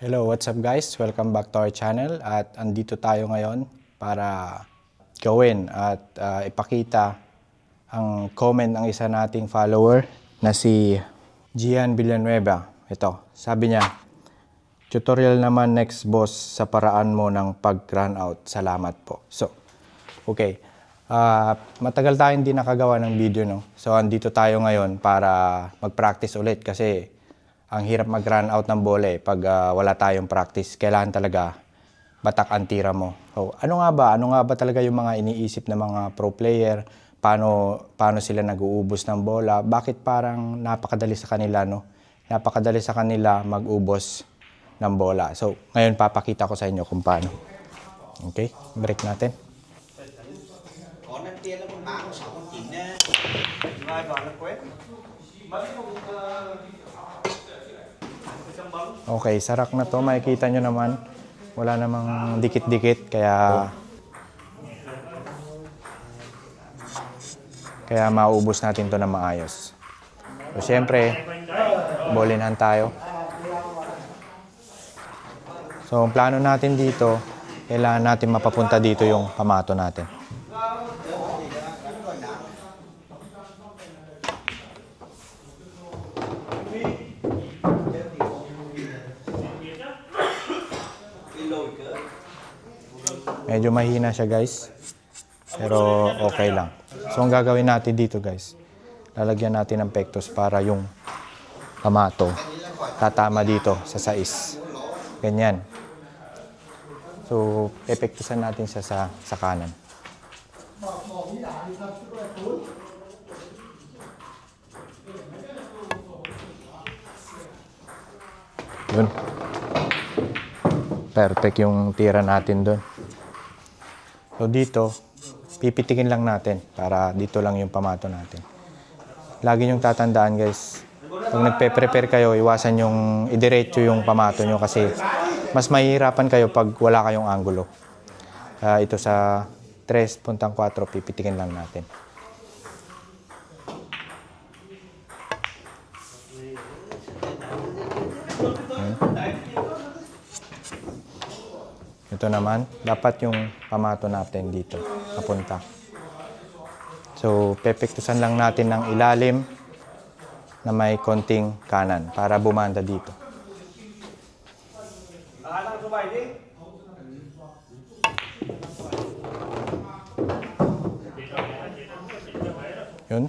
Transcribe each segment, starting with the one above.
Hello, what's up guys? Welcome back to our channel at andito tayo ngayon para gawin at ipakita ang comment ng isa nating follower na si Gian Villanueva. Ito, sabi niya, tutorial naman next boss sa paraan mo ng pag-run out. Salamat po. So, okay. Matagal tayo hindi nakagawa ng video, no? So, andito tayo ngayon para mag-practice ulit kasi ang hirap mag-run out ng bola pag wala tayong practice. Kailangan talaga batak ang tira mo. So, ano nga ba talaga yung mga iniisip ng mga pro player? Paano sila nag-uubos ng bola? Bakit parang napakadali sa kanila, no? Napakadali sa kanila mag-ubos ng bola. So, ngayon papakita ko sa inyo kung paano. Okay? Break natin. Okay, sarak na to. Makikita nyo naman. Wala namang dikit-dikit. Kaya maubos natin to na maayos. So, syempre, bolinhan tayo. So, ang plano natin dito, kailangan natin mapapunta dito yung pamato natin. Medyo mahina siya guys, pero okay lang. So ang gagawin natin dito guys, lalagyan natin ng pektos para yung pamato tatama dito sa sais. Ganyan. So epektusan natin siya sa kanan. Yun. Perfect yung tira natin doon. So dito, pipitikin lang natin para dito lang yung pamato natin. Lagi niyong tatandaan guys, pag nagpe-prepare kayo, iwasan yung idiretso yung pamato nyo kasi mas mahihirapan kayo pag wala kayong anggulo. Ito sa 3.4, pipitikin lang natin. Ito naman, dapat yung pamato natin dito, napunta. So, pepektusan lang natin ng ilalim na may konting kanan para bumanda dito. Yun.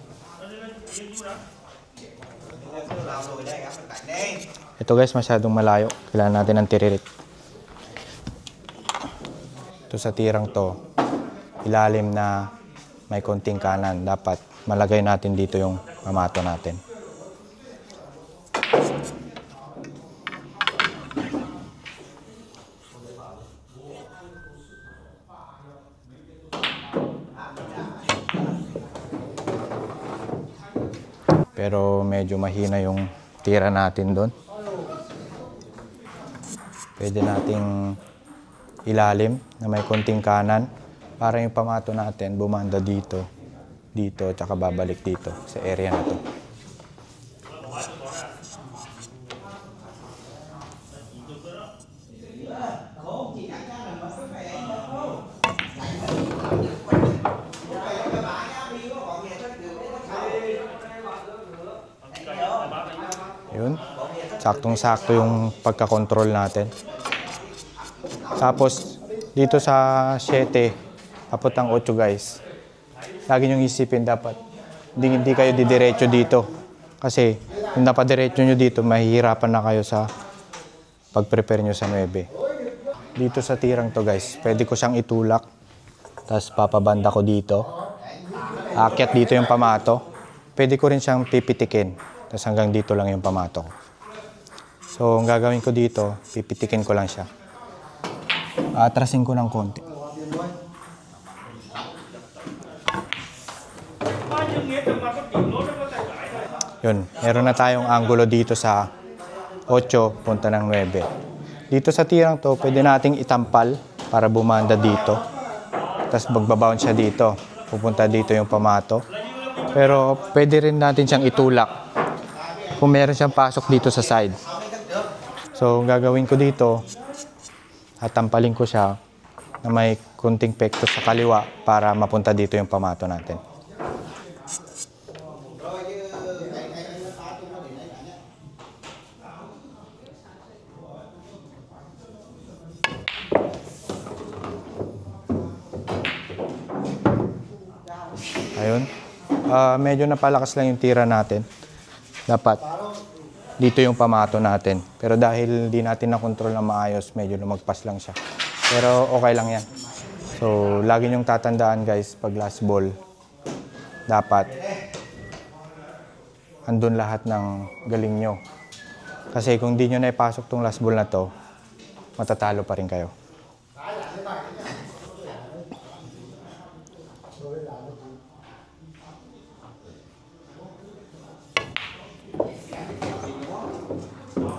Ito guys, masyadong malayo. Kailangan natin ng tiririt. Ito sa tirang to, ilalim na may konting kanan. Dapat malagay natin dito yung pamato natin. Pero medyo mahina yung tira natin doon. Pwede nating ilalim na may konting kanan para yung pamato natin bumanda dito, tsaka babalik dito sa area na to. Yun, saktong-sakto yung pagkakontrol natin. Tapos, dito sa 7, papuntang 8 guys, lagi nyong isipin dapat, hindi kayo didiretso dito. Kasi, kung napadiretso nyo dito, mahihirapan na kayo sa pag-prepare nyo sa 9. Dito sa tirang to guys, pwede ko siyang itulak, tapos papabanda ko dito. Aakyat dito yung pamato. Pwede ko rin siyang pipitikin, tapos hanggang dito lang yung pamato ko. So, ang gagawin ko dito, pipitikin ko lang siya. Atrasin ko ng konti. Yun, meron na tayong anggulo dito sa 8 punta ng 9. Dito sa tirang to, pwede nating itampal para bumanda dito. Tapos magbabounce siya dito. Pupunta dito yung pamato. Pero pwede rin natin siyang itulak kung meron siyang pasok dito sa side. So So, ang gagawin ko dito, tampalin ko siya na may kunting pekto sa kaliwa para mapunta dito yung pamato natin. Ayun. Medyo napalakas lang yung tira natin. Dapat dito yung pamato natin. Pero dahil di natin na-control na maayos, medyo lumagpas lang siya. Pero okay lang yan. So, lagi nyong tatandaan guys, pag last ball, dapat andun lahat ng galing nyo. Kasi kung di nyo na ipasok tong last ball na to, matatalo pa rin kayo.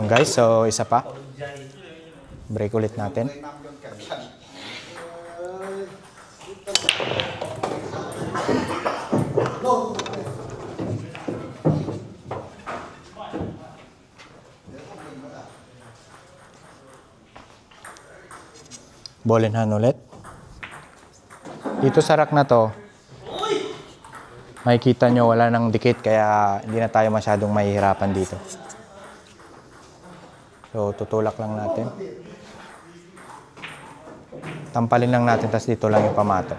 Guys, so isa pa. Break ulit natin. Ball and hand ulit. Dito sa rack na to, makikita nyo wala nang dikit kaya hindi na tayo masyadong mahihirapan dito. So, tutulak lang natin. Tampalin lang natin, tapos dito lang yung pamato.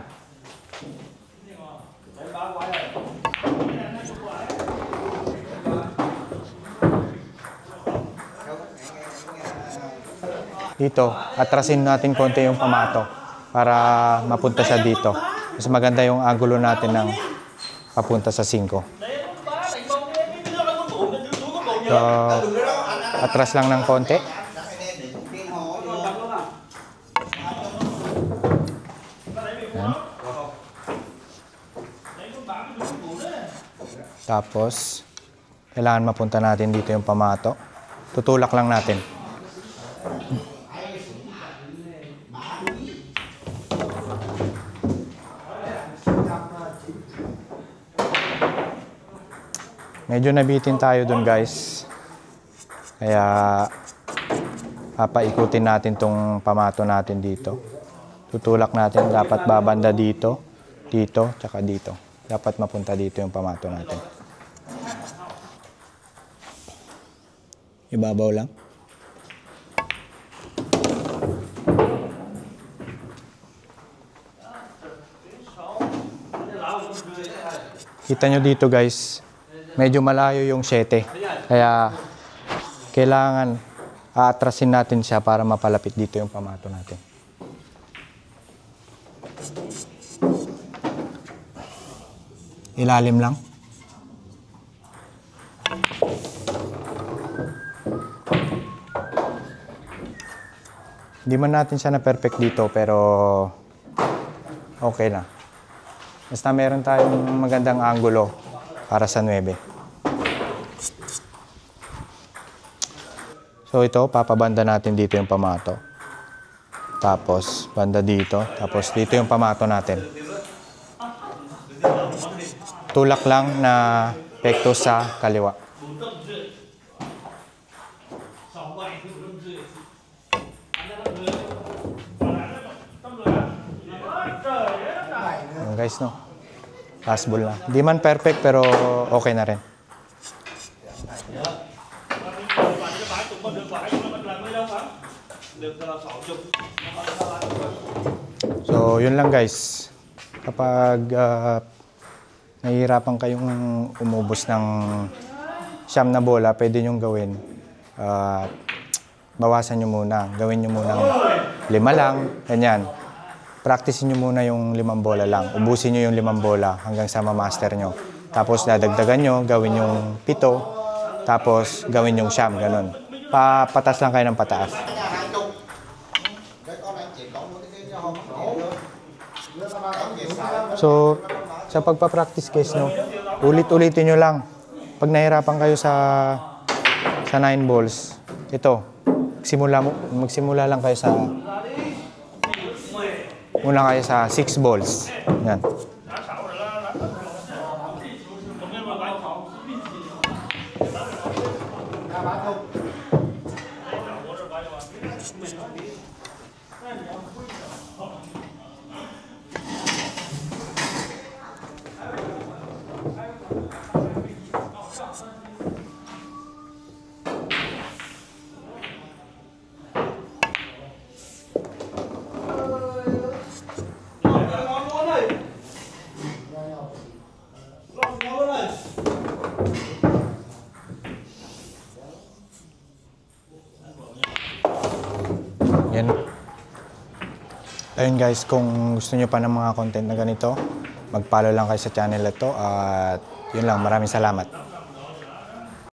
Dito, atrasin natin konti yung pamato para mapunta siya dito. Mas maganda yung angulo natin ng papunta sa 5. So, atras lang ng konti. Yan. Tapos, kailangan mapunta natin dito yung pamato. Tutulak lang natin. Medyo nabitin tayo dun guys. Kaya papaikutin natin tong pamato natin dito. Tutulak natin, dapat babanda dito, dito, tsaka dito. Dapat mapunta dito yung pamato natin. Ibabaw lang. Kita nyo dito guys, medyo malayo yung 7. Kaya kailangan aatrasin natin siya para mapalapit dito yung pamato natin. Ilalim lang. Hindi man natin siya na perfect dito pero okay na. Basta meron tayong magandang angulo para sa 9. So ito, papabanda natin dito yung pamato. Tapos banda dito. Tapos dito yung pamato natin. Tulak lang na pekto sa kaliwa. Ayan guys, no? Last ball na. Di man perfect pero okay na rin. So, yun lang guys. Kapag nahihirapan kayong umubos ng 9 na bola, pwede nyong gawin. Bawasan nyo muna. Gawin nyo muna 5 lang. Ganyan. Practice nyo muna yung 5 bola lang. Ubusin nyo yung 5 bola hanggang sa ma-master nyo. Tapos dadagdagan nyo, gawin yung 7. Tapos gawin yung 9. Ganun. Patas lang kayo ng pataas. So, sa pagpa-practice guys, no, ulit-ulitin nyo lang. Pag nahirapan kayo sa 9 balls, ito, magsimula lang kayo sa muna kayo sa 6 balls. Yan. Yan. Ayun guys, kung gusto nyo pa ng mga content na ganito, mag-follow lang kayo sa channel na to at yun lang, maraming salamat.